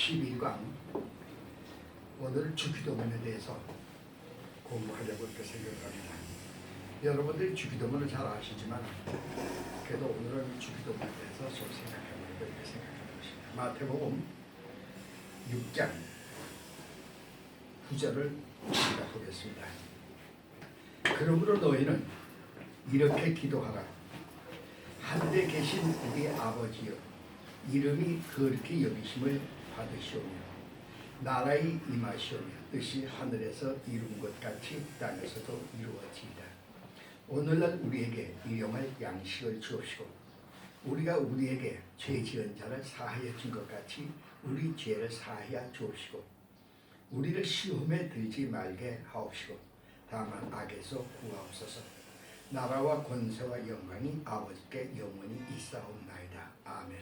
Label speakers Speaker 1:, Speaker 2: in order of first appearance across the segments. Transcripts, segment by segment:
Speaker 1: 11강 오늘 주기도문에 대해서 공부하려고 이렇게 생각합니다. 여러분들이 주기도문을 잘 아시지만 그래도 오늘은 주기도문에 대해서 좀 생각해보려고 이렇게 생각하는 것입니다. 마태복음 6장 9절을 읽어보겠습니다. 그러므로 너희는 이렇게 기도하라. 하늘에 계신 우리 아버지여, 이름이 거룩히 여기심을 받으시오며 나라의 임하시오며 뜻이 하늘에서 이룬 것 같이 땅에서도 이루어지이다. 오늘날 우리에게 일용할 양식을 주옵시고 우리가 우리에게 죄 지은 자를 사하여 준 것 같이 우리 죄를 사하여 주옵시고 우리를 시험에 들지 말게 하옵시고 다만 악에서 구하옵소서. 나라와 권세와 영광이 아버지께 영원히 있사옵나이다. 아멘.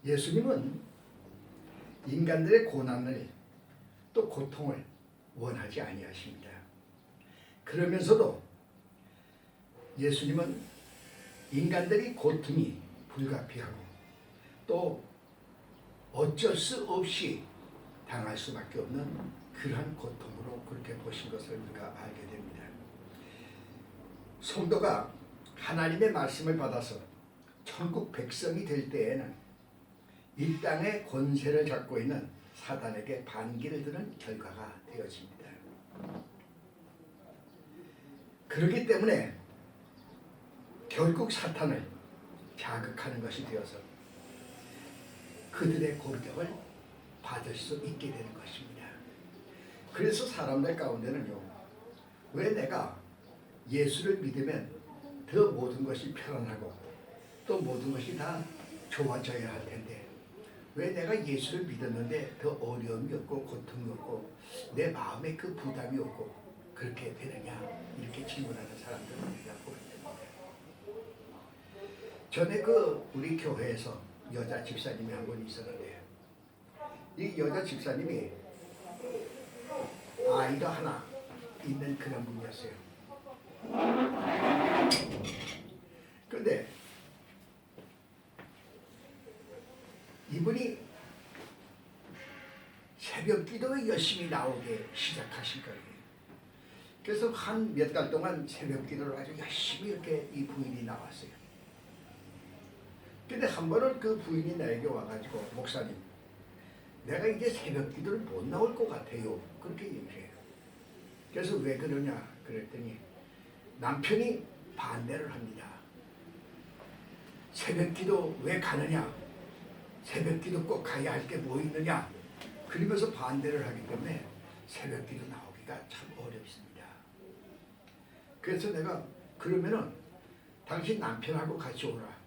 Speaker 1: 예수님은 인간들의 고난을 또 고통을 원하지 아니하십니다. 그러면서도 예수님은 인간들이 고통이 불가피하고 또 어쩔 수 없이 당할 수밖에 없는 그러한 고통으로 그렇게 보신 것을 우리가 알게 됩니다. 성도가 하나님의 말씀을 받아서 천국 백성이 될 때에는 이 땅의 권세를 잡고 있는 사단에게 반기를 드는 결과가 되어집니다. 그렇기 때문에 결국 사탄을 자극하는 것이 되어서 그들의 공격을 받을 수 있게 되는 것입니다. 그래서 사람들 가운데는요, 왜 내가 예수를 믿으면 더 모든 것이 편안하고 또 모든 것이 다 좋아져야 할 텐데 왜 내가 예수를 믿었는데 더 어려움이 없고 고통이 없고 내 마음에 그 부담이 없고 그렇게 되느냐, 이렇게 질문하는 사람들을 우리가 보게 됩니다. 전에 우리 교회에서 여자 집사님이 한 분 있었는데 이 여자 집사님이 아이가 하나 있는 그런 분이었어요. 그런데 이분이 새벽 기도에 열심히 나오게 시작하실 거예요. 그래서 한 몇 달 동안 새벽 기도를 아주 열심히 이렇게 이 부인이 나왔어요. 근데 한 번은 그 부인이 나에게 와가지고, 목사님, 내가 이제 새벽 기도를 못 나올 것 같아요. 그렇게 얘기해요. 그래서 왜 그러냐 그랬더니 남편이 반대를 합니다. 새벽 기도 왜 가느냐? 새벽 기도 꼭 가야 할 게 뭐 있느냐? 그러면서 반대를 하기 때문에 새벽 기도 나오기가 참 어렵습니다. 그래서 내가 그러면은 당신 남편하고 같이 오라.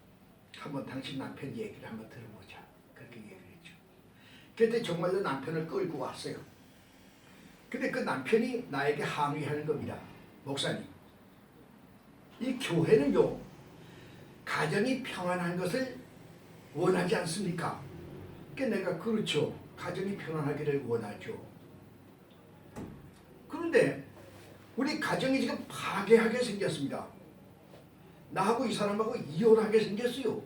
Speaker 1: 한번 당신 남편 얘기를 한번 들어보자. 그렇게 얘기를 했죠. 그때 정말로 남편을 끌고 왔어요. 근데 그 남편이 나에게 항의하는 겁니다. 목사님, 이 교회는요, 가정이 평안한 것을 원하지 않습니까? 그러니까 내가 그렇죠. 가정이 평안하기를 원하죠. 그런데 우리 가정이 지금 파괴하게 생겼습니다. 나하고 이 사람하고 이혼하게 생겼어요.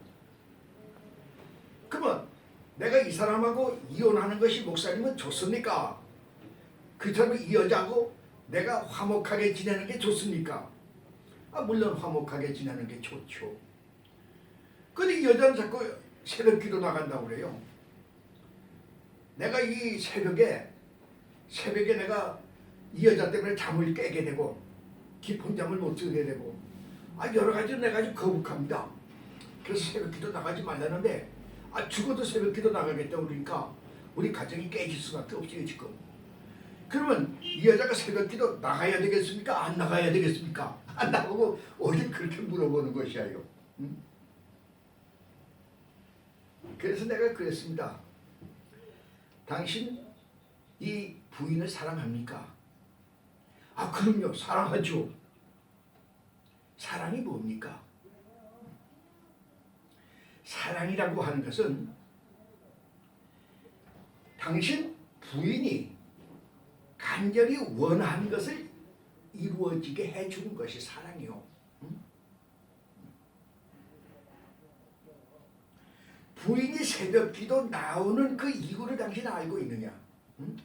Speaker 1: 그러면 내가 이 사람하고 이혼하는 것이 목사님은 좋습니까? 그렇다고 이 여자하고 내가 화목하게 지내는 게 좋습니까? 물론 화목하게 지내는 게 좋죠. 근데 이 여자는 자꾸 새벽 기도 나간다고 그래요. 내가 이 새벽에 내가 이 여자 때문에 잠을 깨게 되고 깊은 잠을 못 들게 되고 여러 가지로 내가 좀 거북합니다. 그래서 새벽 기도 나가지 말라는데 죽어도 새벽 기도 나가겠다고 그러니까 우리 가정이 깨질 수밖에 없어요 지금. 그러면 이 여자가 새벽 기도 나가야 되겠습니까? 안 나가야 되겠습니까? 안 나가고 어디 그렇게 물어보는 것이야요. 응? 그래서 내가 그랬습니다. 당신 이 부인을 사랑합니까? 그럼요. 사랑하죠. 사랑이 뭡니까? 사랑이라고 하는 것은 당신 부인이 간절히 원하는 것을 이루어지게 해주는 것이 사랑이요. 부인이 새벽 기도 나오는 그 이유를 당신 알고 있느냐? 응?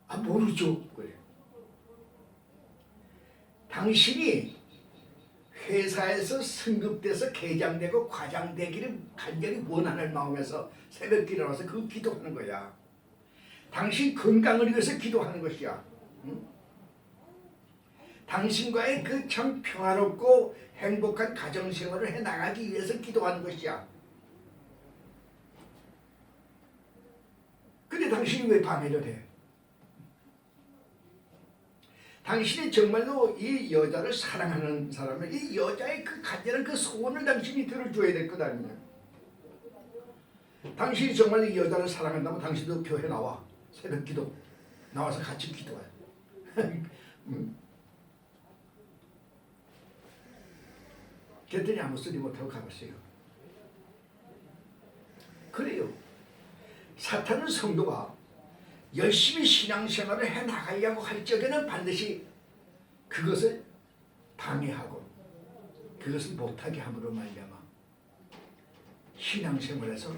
Speaker 1: 아, 모르죠. 그래. 당신이 회사에서 승급돼서 계장되고 과장되기를 간절히 원하는 마음에서 새벽 일어나서 그 기도하는 거야. 당신 건강을 위해서 기도하는 것이야. 응? 당신과의 그 참 평화롭고 행복한 가정생활을 해나가기 위해서 기도하는 것이야. 근데 당신이 왜 방해를 해? 당신이 정말로 이 여자를 사랑하는 사람은 이 여자의 그 간절한 그 소원을 당신이 들어줘야 될 것 아니냐. 당신이 정말 이 여자를 사랑한다면 당신도 교회 나와. 새벽 기도 나와서 같이 기도해. 그랬더니 아무 소리 못하고 가봤어요. 그래요. 사탄은 성도가 열심히 신앙생활을 해나가려고 할 적에는 반드시 그것을 방해하고 그것을 못하게 함으로 말미암아 신앙생활에서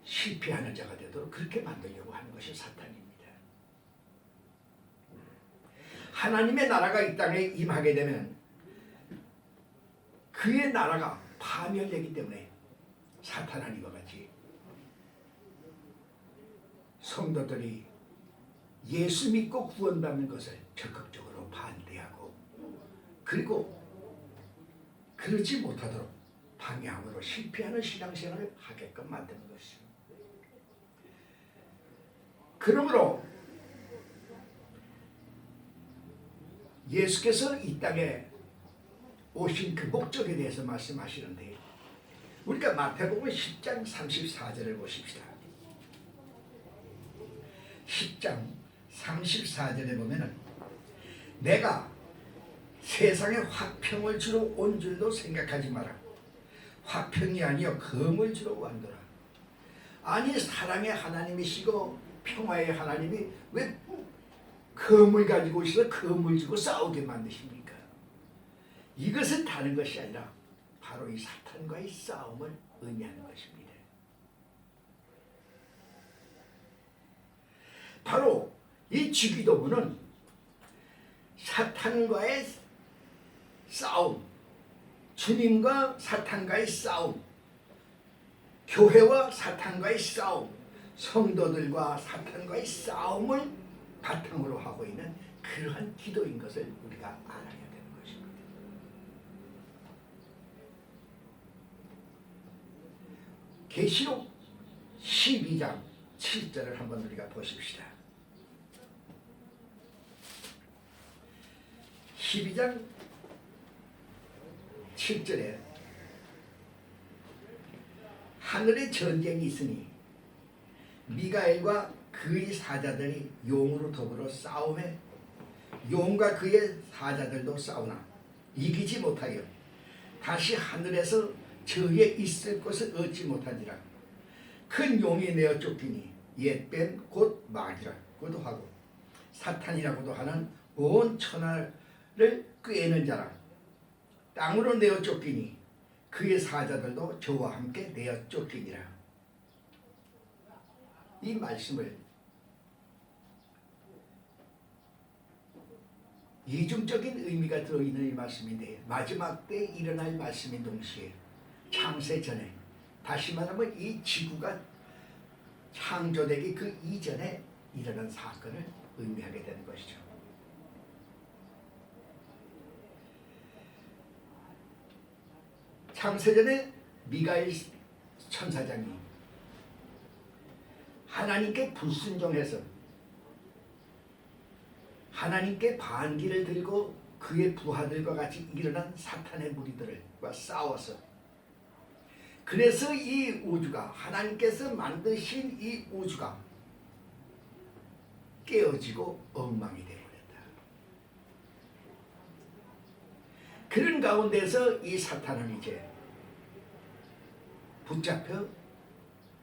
Speaker 1: 실패하는 자가 되도록 그렇게 만들려고 하는 것이 사탄입니다. 하나님의 나라가 이 땅에 임하게 되면 그의 나라가 파멸되기 때문에 사탄은 이와 같이 성도들이 예수 믿고 구원받는 것을 적극적으로 반대하고 그리고 그러지 못하도록 방향으로 실패하는 신앙생활을 하게끔 만드는 것입니다. 그러므로 예수께서 이 땅에 오신 그 목적에 대해서 말씀하시는데 우리가 마태복음 10장 34절을 보십시다. 10장 34절에 보면은 내가 세상에 화평을 주러 온 줄도 생각하지 마라. 화평이 아니여 검을 주러 왔노라. 아니 사랑의 하나님이시고 평화의 하나님이 왜 검을 가지고 오셔서 검을 주고 싸우게 만드십니까? 이것은 다른 것이 아니라 바로 이 사탄과의 싸움을 의미하는 것입니다. 바로 이 주기도문은 사탄과의 싸움, 주님과 사탄과의 싸움, 교회와 사탄과의 싸움, 성도들과 사탄과의 싸움을 바탕으로 하고 있는 그러한 기도인 것을 우리가 알아야 되는 것입니다. 계시록 12장 7절을 한번 우리가 보십시다. 12장 7절에 하늘에 전쟁이 있으니 미가엘과 그의 사자들이 용으로 더불어 싸움에 용과 그의 사자들도 싸우나 이기지 못하여 다시 하늘에서 저에 있을 곳을 얻지 못하니라. 큰 용이 내어 쫓기니 옛뱀 곧 마귀라고도 하고 사탄이라고도 하는 온 천하를 꾀는 자라. 땅으로 내어 쫓기니 그의 사자들도 저와 함께 내어 쫓기니라. 이 말씀을 이중적인 의미가 들어있는 이 말씀인데 마지막 때 일어날 말씀인 동시에 창세 전에 다시 말하면 이 지구가 창조되기 그 이전에 일어난 사건을 의미하게 되는 것이죠. 창세전에 미가엘 천사장이 하나님께 불순종해서 하나님께 반기를 들고 그의 부하들과 같이 일어난 사탄의 무리들과 싸워서 그래서 이 우주가 하나님께서 만드신 이 우주가 깨어지고 엉망이 되어버렸다. 그런 가운데서 이 사탄은 이제 붙잡혀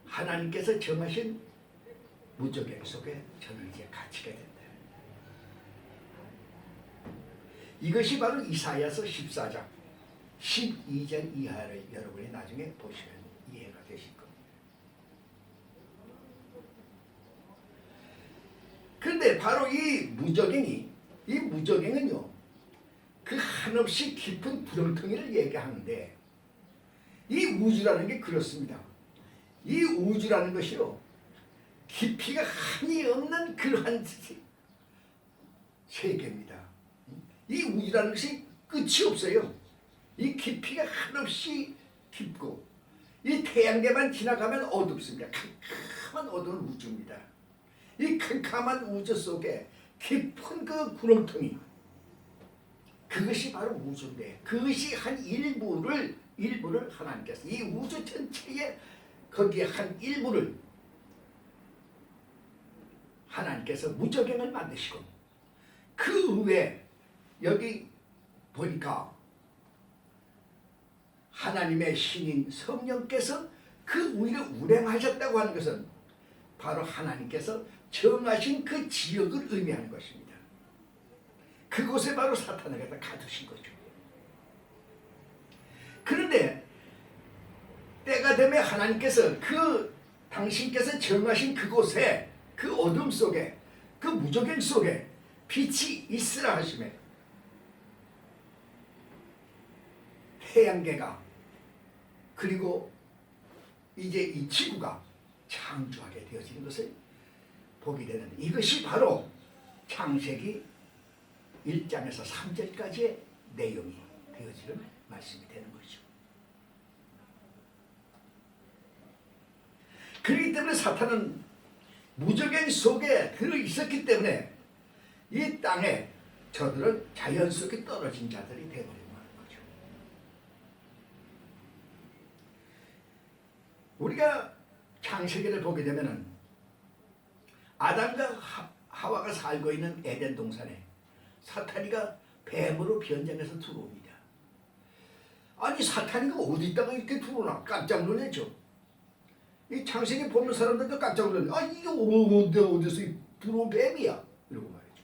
Speaker 1: 하나님께서 정하신 무저갱 속에 저는 이제 갇히게 된다. 이것이 바로 이사야서 14장 12절 이하를 여러분이 나중에 보시면 이해가 되실 겁니다. 그런데 바로 이 무적행은요, 그 한없이 깊은 구렁텅이를 얘기하는데, 이 우주라는 게 그렇습니다. 이 우주라는 것이요, 깊이가 한이 없는 그러한 세계입니다. 이 우주라는 것이 끝이 없어요. 이 깊이가 한없이 깊고, 이 태양계만 지나가면 어둡습니다. 캄캄한 어두운 우주입니다. 이 캄캄한 우주 속에 깊은 그 구렁텅이, 그것이 바로 우주인데, 그것이 한 일부를 하나님께서, 이 우주 전체에 거기에 한 일부를 하나님께서 무적행을 만드시고, 그 외에 여기 보니까 하나님의 신인 성령께서 그 위를 운행하셨다고 하는 것은 바로 하나님께서 정하신 그 지역을 의미하는 것입니다. 그곳에 바로 사탄을 갖다 가두신 거죠. 그런데 때가 되면 하나님께서 당신께서 정하신 그곳에, 그 어둠 속에, 그 무적행 속에 빛이 있으라 하시며 태양계가, 그리고 이제 이 지구가 창조하게 되어지는 것을 보게 되는데, 이것이 바로 창세기 1장에서 3절까지의 내용이 되어지는 말씀이 되는 거죠. 그렇기 때문에 사탄은 무적행 속에 들어있었기 때문에 이 땅에 저들은 자연 속에 떨어진 자들이 되어버리고 하는 거죠. 우리가 창세기를 보게 되면은 아담과 하와가 살고 있는 에덴 동산에 사탄이가 뱀으로 변장해서 들어옵니다. 아니, 사탄이가 어디 있다가 이렇게 들어오나 깜짝 놀랐죠. 이 창세기 보는 사람들도 깜짝 놀랐네. 아, 이게 어디서 들어온 뱀이야, 이러고 말이죠.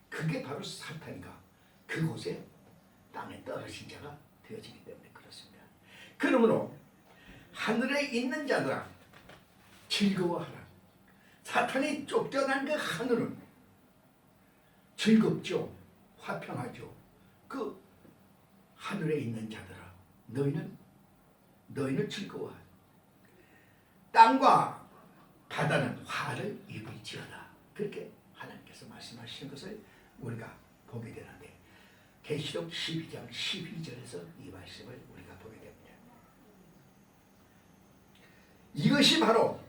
Speaker 1: 그게 바로 사탄이가 그곳에 땅에 떨어진 자가 되어지기 때문에 그렇습니다. 그러므로 하늘에 있는 자들아 즐거워하라. 사탄이 쫓겨난 그 하늘은 즐겁죠. 화평하죠. 그 하늘에 있는 자들아, 너희는 즐거워하라. 땅과 바다는 화를 입을지어다. 그렇게 하나님께서 말씀하시는 것을 우리가 보게 되는데, 계시록 12장 12절에서 이 말씀을 우리가 보게 됩니다. 이것이 바로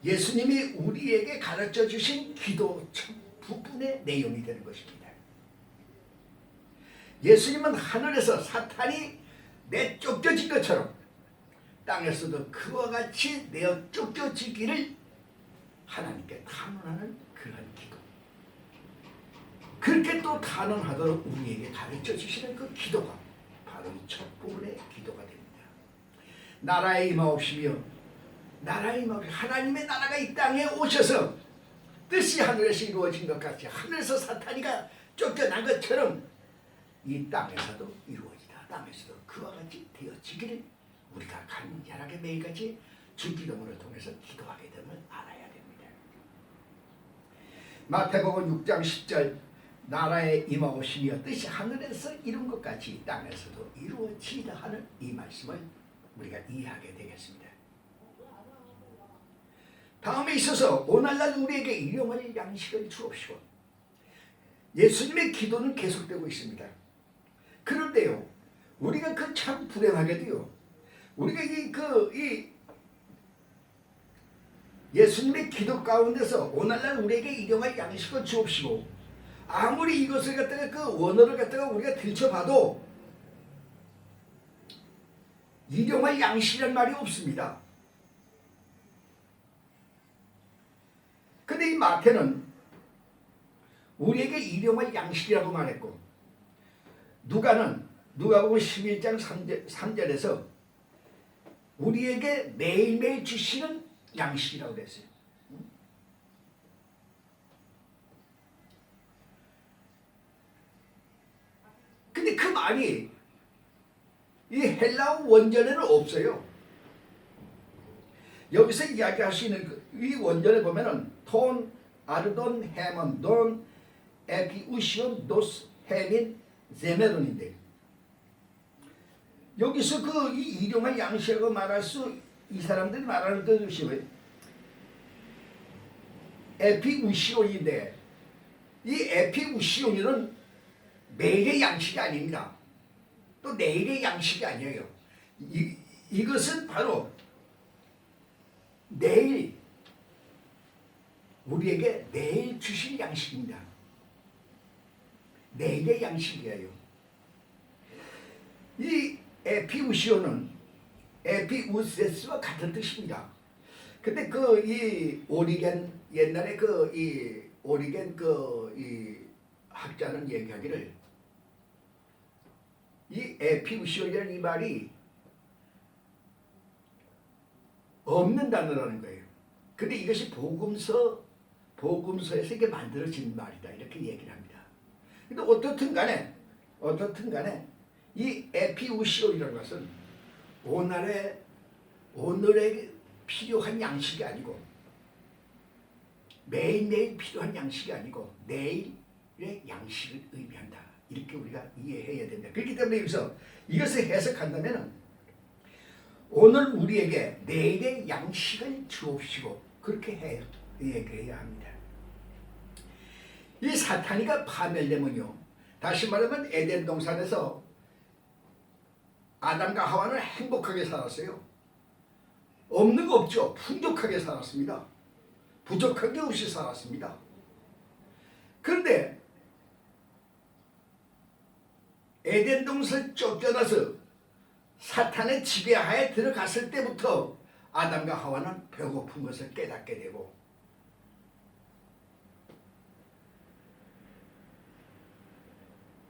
Speaker 1: 예수님이 우리에게 가르쳐 주신 기도 첫 부분의 내용이 되는 것입니다. 예수님은 하늘에서 사탄이 내쫓겨진 것처럼 땅에서도 그와 같이 내어 쫓겨지기를 하나님께 탄원하는 그런 기도, 그렇게 또 탄원하도록 우리에게 가르쳐 주시는 그 기도가 바로 이 첫 부분의 기도가 됩니다. 나라에 임하옵시며, 하나님의 나라가 이 땅에 오셔서 뜻이 하늘에서 이루어진 것 같이, 하늘에서 사탄이가 쫓겨난 것처럼 이 땅에서도 이루어지다. 땅에서도 그와 같이 되어지기를 우리가 간절하게 매일같이 주기도문을 통해서 기도하게 됨을 알아야 됩니다. 마태복음 6장 10절, 나라에 임하오시며 뜻이 하늘에서 이룬 것 같이 땅에서도 이루어지다 하는 이 말씀을 우리가 이해하게 되겠습니다. 다음에 있어서 오늘날 우리에게 일용할 양식을 주옵시고, 예수님의 기도는 계속되고 있습니다. 그런데요, 우리가 그 참 불행하게도요, 우리가 이 예수님의 기도 가운데서 오늘날 우리에게 일용할 양식을 주옵시고, 아무리 이것을 갖다가 그 원어를 갖다가 우리가 들춰봐도 일용할 양식이란 말이 없습니다. 근데 이 마태는 우리에게 일용할 양식이라고 말했고, 누가복음 11장 3절에서 우리에게 매일매일 주시는 양식이라고 그랬어요. 근데 그 말이 이 헬라어 원전에는 없어요. 여기서 이야기할 수 있는 이 원전에 보면은 톤, 아르돈, 헤몬, 돈, 에피우시온, 도스, 헤민, 제메론인데 여기서 그 이 일용할 양식이라고 말할 수 이 사람들이 말하는 것이 왜 에피우시온인데 이 에피우시온은 매일의 양식이 아닙니다. 또 내일의 양식이 아니에요. 이것은 바로 내일 우리에게 내일 주실 양식입니다. 내일의 양식이에요. 이 에피우시오는 에피우세스와 같은 뜻입니다. 근데 그 이 오리겐 옛날에 그 이 오리겐 그 이 학자는 얘기하기를 이 에피우시오라는 이 말이 없는 단어라는 거예요. 근데 이것이 복음서에서 이게 만들어진 말이다 이렇게 얘기를 합니다. 근데 어떻든 간에 이 에피우시오라는 것은 오늘의 필요한 양식이 아니고 매일매일 필요한 양식이 아니고 내일의 양식을 의미한다. 이렇게 우리가 이해해야 된다. 그렇기 때문에 여기서 이것을 해석한다면 오늘 우리에게 내일의 양식을 주옵시고 그렇게 얘기해야 합니다. 이 사탄이가 파멸되면요. 다시 말하면 에덴 동산에서 아담과 하와는 행복하게 살았어요. 없는 거 없죠. 풍족하게 살았습니다. 부족한 게 없이 살았습니다. 그런데 에덴 동산 쫓겨나서 사탄의 지배하에 들어갔을 때부터 아담과 하와는 배고픈 것을 깨닫게 되고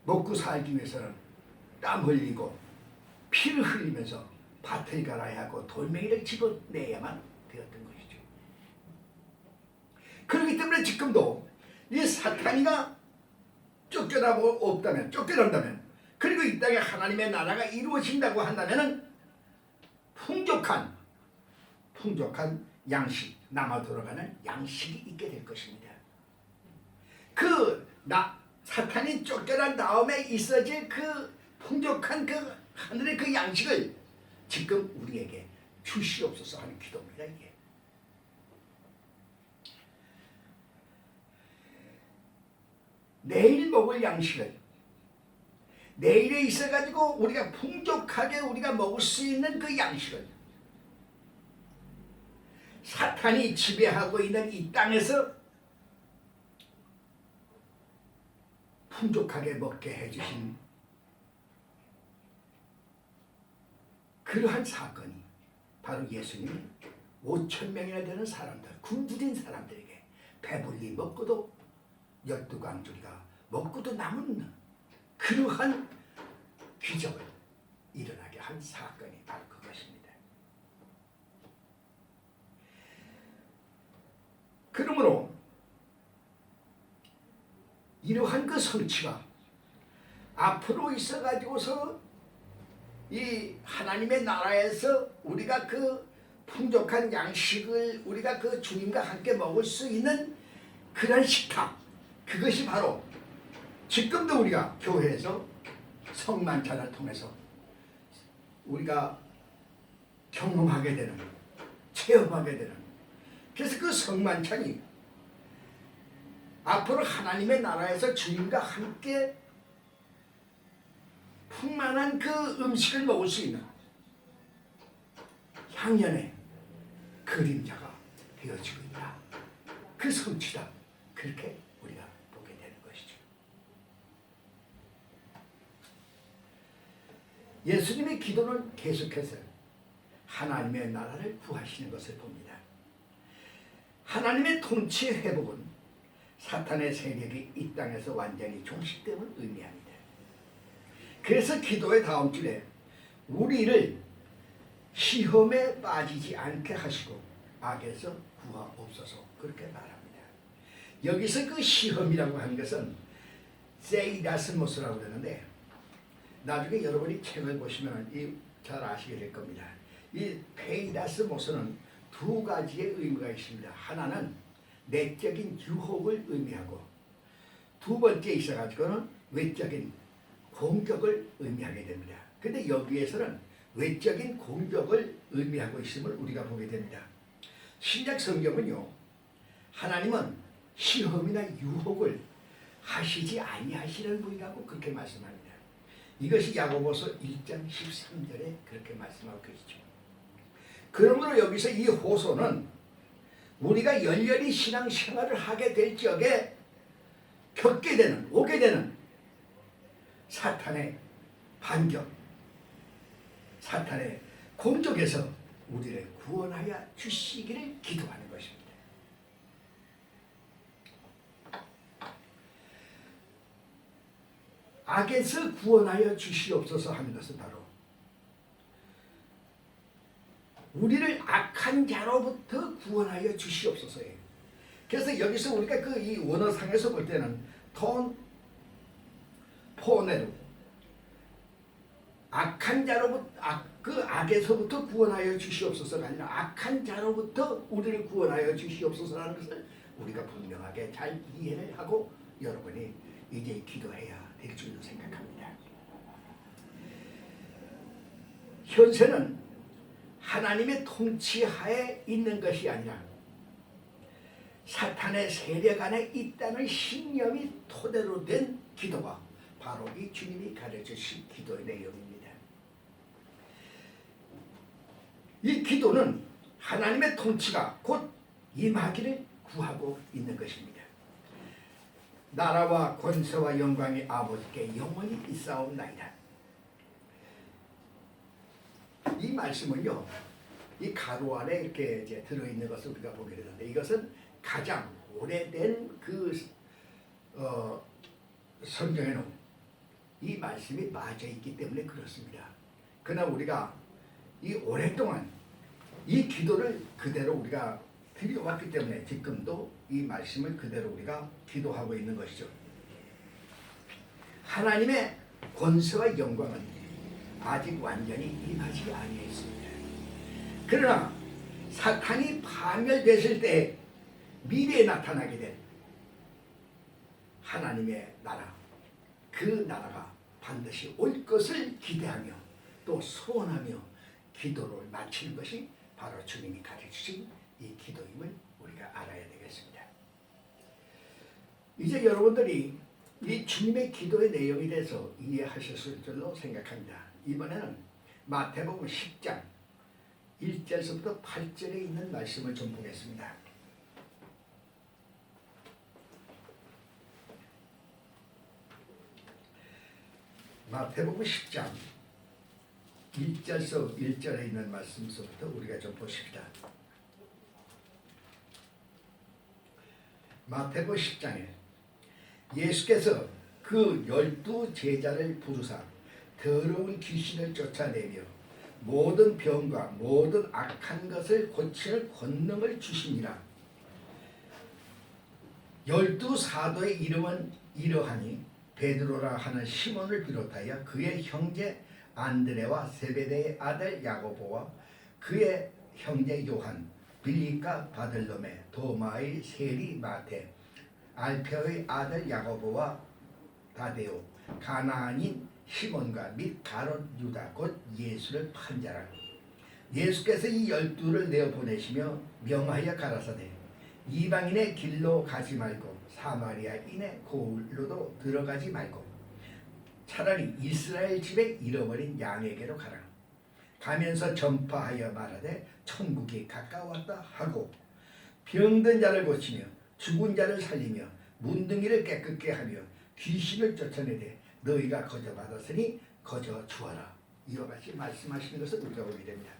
Speaker 1: 먹고 살기 위해서는 땀 흘리고 피를 흘리면서 밭을 갈아야 하고 돌멩이를 집어내야만 되었던 것이죠. 그렇기 때문에 지금도 이 사탄이가 쫓겨난다면 그리고 이 땅에 하나님의 나라가 이루어진다고 한다면 풍족한 양식, 남아 돌아가는 양식이 있게 될 것입니다. 사탄이 쫓겨난 다음에 있어질 그 풍족한 그 하늘의 그 양식을 지금 우리에게 주시옵소서 하는 기도입니다. 이게 내일 먹을 양식을 내일에 있어가지고 우리가 풍족하게 우리가 먹을 수 있는 그 양식을 사탄이 지배하고 있는 이 땅에서 풍족하게 먹게 해주신 그러한 사건이 바로 예수님이 5,000명이나 되는 사람들, 굶주린 사람들에게 배불리 먹고도 12광주리가 먹고도 남은 그러한 기적을 일어나게 한 사건이 바로 그것입니다. 그러므로 이러한 그 성취가 앞으로 있어가지고서 이 하나님의 나라에서 우리가 그 풍족한 양식을 우리가 그 주님과 함께 먹을 수 있는 그런 식탁, 그것이 바로 지금도 우리가 교회에서 성만찬을 통해서 우리가 경험하게 되는, 체험하게 되는, 그래서 그 성만찬이 앞으로 하나님의 나라에서 주님과 함께 풍만한 그 음식을 먹을 수 있는 향연의 그림자가 되어지고 있다. 그 성취다. 그렇게 우리가 보게 되는 것이죠. 예수님의 기도는 계속해서 하나님의 나라를 구하시는 것을 봅니다. 하나님의 통치의 회복은 사탄의 세력이 이 땅에서 완전히 종식됨을 의미합니다. 그래서 기도의 다음 줄에 우리를 시험에 빠지지 않게 하시고 악에서 구하옵소서 그렇게 말합니다. 여기서 그 시험이라고 하는 것은 세이다스모스라고 그러는데 나중에 여러분이 책을 보시면 잘 아시게 될 겁니다. 이 페이다스 모서는 두 가지의 의미가 있습니다. 하나는 내적인 유혹을 의미하고 두 번째 있어가지고는 외적인 공격을 의미하게 됩니다. 근데 여기에서는 외적인 공격을 의미하고 있음을 우리가 보게 됩니다. 신약 성경은요, 하나님은 시험이나 유혹을 하시지 아니하시는 분이라고 그렇게 말씀합니다. 이것이 야고보서 1장 13절에 그렇게 말씀하고 계시죠. 그러므로 여기서 이 호소는 우리가 열렬히 신앙생활을 하게 될 적에 오게 되는 사탄의 반격, 사탄의 공격에서 우리를 구원하여 주시기를 기도하는 것입니다. 악에서 구원하여 주시옵소서 하는 것은 바로 우리를 악한 자로부터 구원하여 주시옵소서예요. 그래서 여기서 우리가 이 원어상에서 볼 때는 포네루 악한 자로부터 악에서부터 구원하여 주시옵소서가 아니라 악한 자로부터 우리를 구원하여 주시옵소서라는 것을 우리가 분명하게 잘 이해를 하고 여러분이 이제 기도해야 될 줄로 생각합니다. 현세는 하나님의 통치하에 있는 것이 아니라 사탄의 세력 안에 있다는 신념이 토대로 된 기도가 바로 이 주님이 가르쳐주신 기도의 내용입니다. 이 기도는 하나님의 통치가 곧 임하기를 구하고 있는 것입니다. 나라와 권세와 영광이 아버지께 영원히 있사옵나이다. 이 말씀은요, 이 가로 안에 이렇게 이제 들어있는 것을 우리가 보게 되는데, 이것은 가장 오래된 성경에는 이 말씀이 맞아 있기 때문에 그렇습니다. 그러나 우리가 이 오랫동안 이 기도를 그대로 우리가 드려왔기 때문에 지금도 이 말씀을 그대로 우리가 기도하고 있는 것이죠. 하나님의 권세와 영광은 아직 완전히 임하지 아니했습니다. 그러나 사탄이 파멸됐을 때 미래에 나타나게 된 하나님의 나라, 그 나라가 반드시 올 것을 기대하며 또 소원하며 기도를 마치는 것이 바로 주님이 가르치신 이 기도임을 우리가 알아야 되겠습니다. 이제 여러분들이 이 주님의 기도의 내용에 대해서 이해하셨을 줄로 생각합니다. 이번에는 마태복음 10장 1절부터 8절에 있는 말씀을 좀 보겠습니다. 마태복음 10장 1절에 있는 말씀서부터 우리가 좀 보십시다. 마태복음 10장에 예수께서 그 12 제자를 부르사 더러운 귀신을 쫓아내며 모든 병과 모든 악한 것을 고치는 권능을 주시니라. 12 사도의 이름은 이러하니 베드로라 하는 시몬을 비롯하여 그의 형제 안드레와 세베대의 아들 야고보와 그의 형제 요한, 빌립과 바들로메, 도마의 세리 마테, 알페의 아들 야고보와 다데오, 가나안인 시몬과 및 가롯 유다 곧 예수를 판 자라. 예수께서 이 12를 내어보내시며 명하여 가라사대 이방인의 길로 가지 말고 사마리아인의 고을로도 들어가지 말고 차라리 이스라엘 집에 잃어버린 양에게로 가라. 가면서 전파하여 말하되 천국이 가까웠다 하고 병든 자를 고치며 죽은 자를 살리며 문둥이를 깨끗게 하며 귀신을 쫓아내되 너희가 거저 받았으니 거저 주어라. 이와 같이 말씀하시는 것을 우리가 보게 됩니다.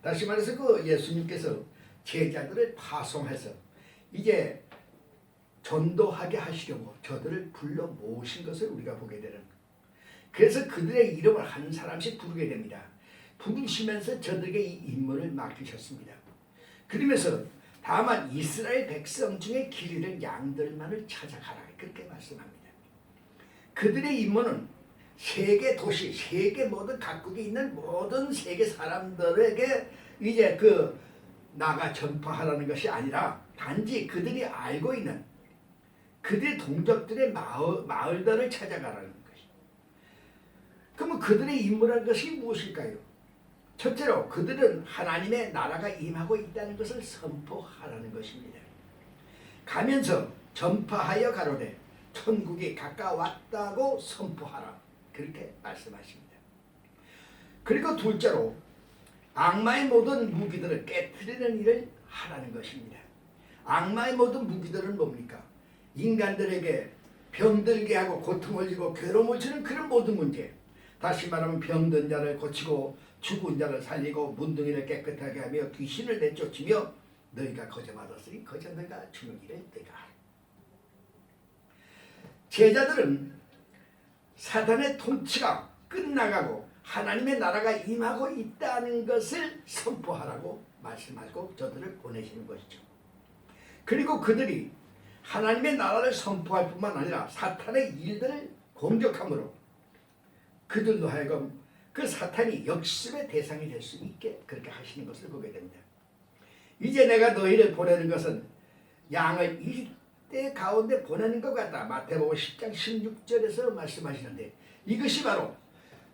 Speaker 1: 다시 말해서 그 예수님께서 제자들을 파송해서 이제 전도하게 하시려고 저들을 불러 모으신 것을 우리가 보게 되는, 그래서 그들의 이름을 한 사람씩 부르게 됩니다. 부르시면서 저들에게 이 임무를 맡기셨습니다. 그러면서 다만 이스라엘 백성 중에 길 잃은 양들만을 찾아가라 그렇게 말씀합니다. 그들의 임무는 세계 도시, 세계 모든 각국에 있는 모든 세계 사람들에게 이제 그 나가 전파하라는 것이 아니라 단지 그들이 알고 있는 그들의 동족들의 마을들을 찾아가라는 것이. 그러면 그들의 임무라는 것이 무엇일까요? 첫째로 그들은 하나님의 나라가 임하고 있다는 것을 선포하라는 것입니다. 가면서 전파하여 가로되 천국이 가까웠다고 선포하라. 그렇게 말씀하십니다. 그리고 둘째로 악마의 모든 무기들을 깨트리는 일을 하라는 것입니다. 악마의 모든 무기들은 뭡니까? 인간들에게 병들게 하고 고통을 주고 괴로움을 주는 그런 모든 문제. 다시 말하면 병든 자를 고치고 죽은 자를 살리고 문둥이를 깨끗하게 하며 귀신을 내쫓으며 너희가 거저받았으니 거저 너희가 주는 일을 너희가 하라. 제자들은 사탄의 통치가 끝나가고 하나님의 나라가 임하고 있다는 것을 선포하라고 말씀하고 저들을 보내시는 것이죠. 그리고 그들이 하나님의 나라를 선포할 뿐만 아니라 사탄의 일들을 공격함으로 그들로 하여금 그 사탄이 역습의 대상이 될 수 있게 그렇게 하시는 것을 보게 됩니다. 이제 내가 너희를 보내는 것은 양을 일대 가운데 보내는 것 같다. 마태복음 10장 16절에서 말씀하시는데 이것이 바로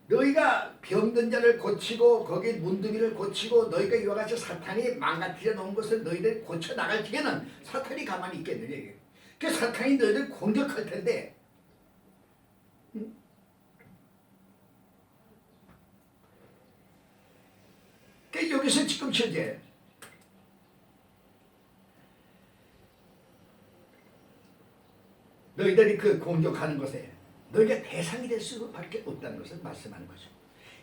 Speaker 1: 너희가 병든 자를 고치고 거기 문둥이를 고치고 너희가 이와 같이 사탄이 망가뜨려 놓은 것을 너희들 고쳐 나갈 기에는 사탄이 가만히 있겠느냐. 그 사탄이 너희들 공격할 텐데 여기서 지금 현재 너희들이 그 공격하는 것에 너희가 대상이 될 수밖에 없다는 것을 말씀하는 거죠.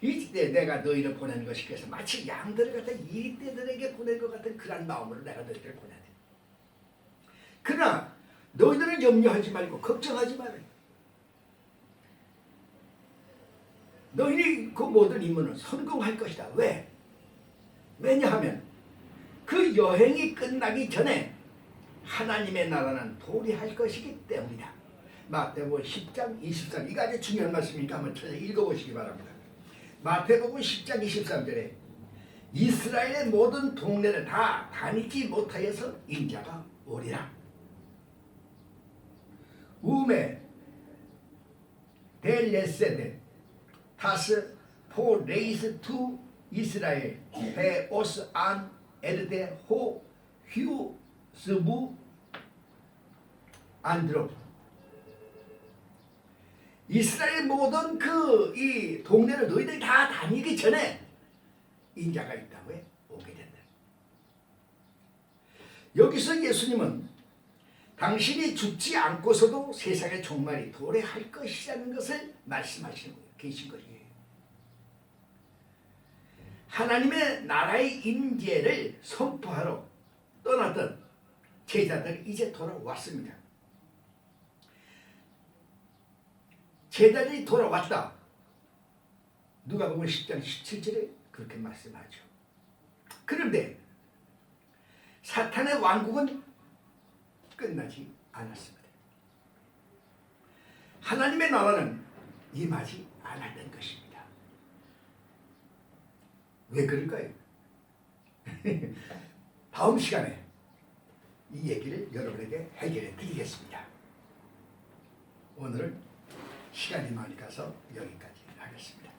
Speaker 1: 이때 내가 너희를 보내는 것이 그래서 마치 양들을 갖다 이리떼들에게 보낼 것 같은 그런 마음으로 내가 너희를 보내야 돼. 그러나 너희들은 염려하지 말고 걱정하지 말아요. 너희의 그 모든 임무는 성공할 것이다. 왜? 왜냐하면 그 여행이 끝나기 전에 하나님의 나라는 도래할 것이기 때문이다. 마태복음 10장 23절 이거 아주 중요한 말씀이니까 한번 찾아 읽어보시기 바랍니다. 마태복음 10장 23절에 이스라엘의 모든 동네를 다 다니지 못하여서 인자가 오리라. 우메 델레세데 타스 포 레이스 투 이스라엘 베오스 안 에르데 호 휴 스부 안드로. 이스라엘 모든 그 이 동네를 너희들이 다 다니기 전에 인자가 이 땅에 오게 된다. 여기서 예수님은 당신이 죽지 않고서도 세상의 종말이 도래할 것이라는 것을 말씀하시는 계신 것이에요. 하나님의 나라의 임재를 선포하러 떠났던 제자들이 이제 돌아왔습니다. 제자들이 돌아왔다. 누가복음 10장 17절에 그렇게 말씀하죠. 그런데 사탄의 왕국은 끝나지 않았습니다. 하나님의 나라는 임하지 않았던 것입니다. 왜 그럴까요? 다음 시간에 이 얘기를 여러분에게 해결해 드리겠습니다. 오늘은 시간이 많이 가서 여기까지 하겠습니다.